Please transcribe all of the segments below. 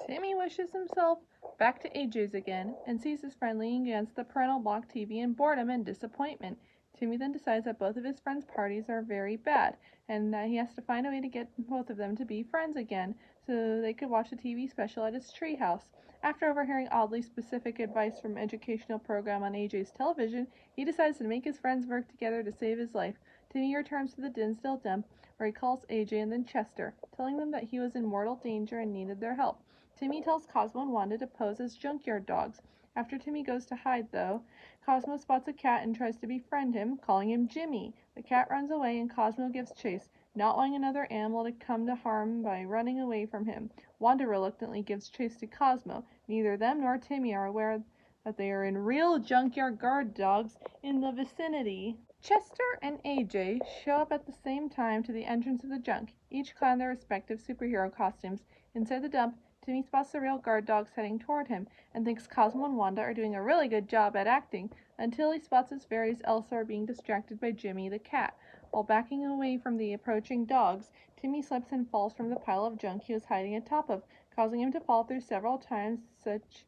Timmy wishes himself back to AJ's again and sees his friend leaning against the parental block TV in boredom and disappointment. Timmy then decides that both of his friends' parties are very bad and that he has to find a way to get both of them to be friends again so they could watch a TV special at his treehouse. After overhearing oddly specific advice from an educational program on AJ's television, he decides to make his friends work together to save his life. Timmy returns to the Dinsdale dump where he calls AJ and then Chester, telling them that he was in mortal danger and needed their help. Timmy tells Cosmo and Wanda to pose as junkyard dogs. After Timmy goes to hide, though, Cosmo spots a cat and tries to befriend him, calling him Jimmy. The cat runs away and Cosmo gives chase, not wanting another animal to come to harm by running away from him. Wanda reluctantly gives chase to Cosmo. Neither them nor Timmy are aware that they are in real junkyard guard dogs in the vicinity. Chester and AJ show up at the same time to the entrance of the junk, each clad in their respective superhero costumes. Inside the dump, Timmy spots the real guard dogs heading toward him and thinks Cosmo and Wanda are doing a really good job at acting, until he spots his fairies Elsa are being distracted by Jimmy the cat. While backing away from the approaching dogs, Timmy slips and falls from the pile of junk he was hiding atop of, causing him to fall through several items such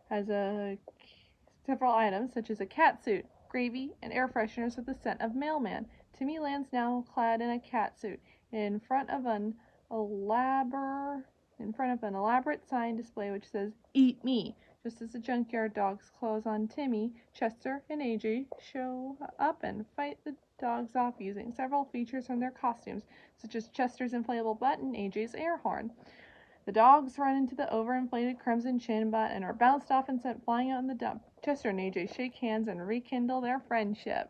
as a cat suit, gravy, and air fresheners with the scent of mailman. Timmy lands now clad in a cat suit in front of an elaborate sign display which says, "Eat me." Just as the junkyard dogs close on Timmy, Chester and AJ show up and fight the dogs off using several features from their costumes, such as Chester's inflatable butt and AJ's air horn. The dogs run into the overinflated Crimson Chin butt and are bounced off and sent flying out in the dump. Chester and AJ shake hands and rekindle their friendship.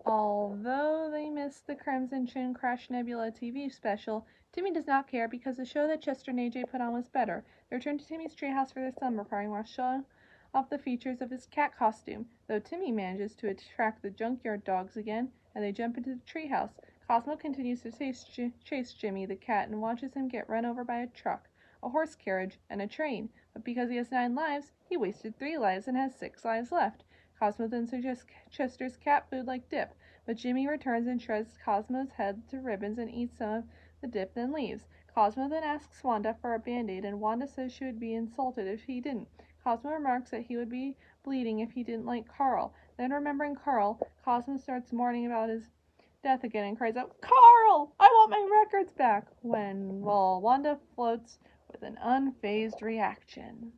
Although they missed the Crimson Chin Crash Nebula TV special, Timmy does not care because the show that Chester and AJ put on was better. They return to Timmy's treehouse for their summer party while showing off the features of his cat costume, though Timmy manages to attract the junkyard dogs again, and they jump into the treehouse. Cosmo continues to chase Jimmy the cat and watches him get run over by a truck, a horse carriage, and a train, but because he has 9 lives, he wasted 3 lives and has 6 lives left. Cosmo then suggests Chester's cat food like dip, but Jimmy returns and shreds Cosmo's head to ribbons and eats some of the dip, then leaves. Cosmo then asks Wanda for a band-aid, and Wanda says she would be insulted if he didn't. Cosmo remarks that he would be bleeding if he didn't like Carl. Then, remembering Carl, Cosmo starts mourning about his death again and cries out, "Carl! I want my records back!" While Wanda floats with an unfazed reaction.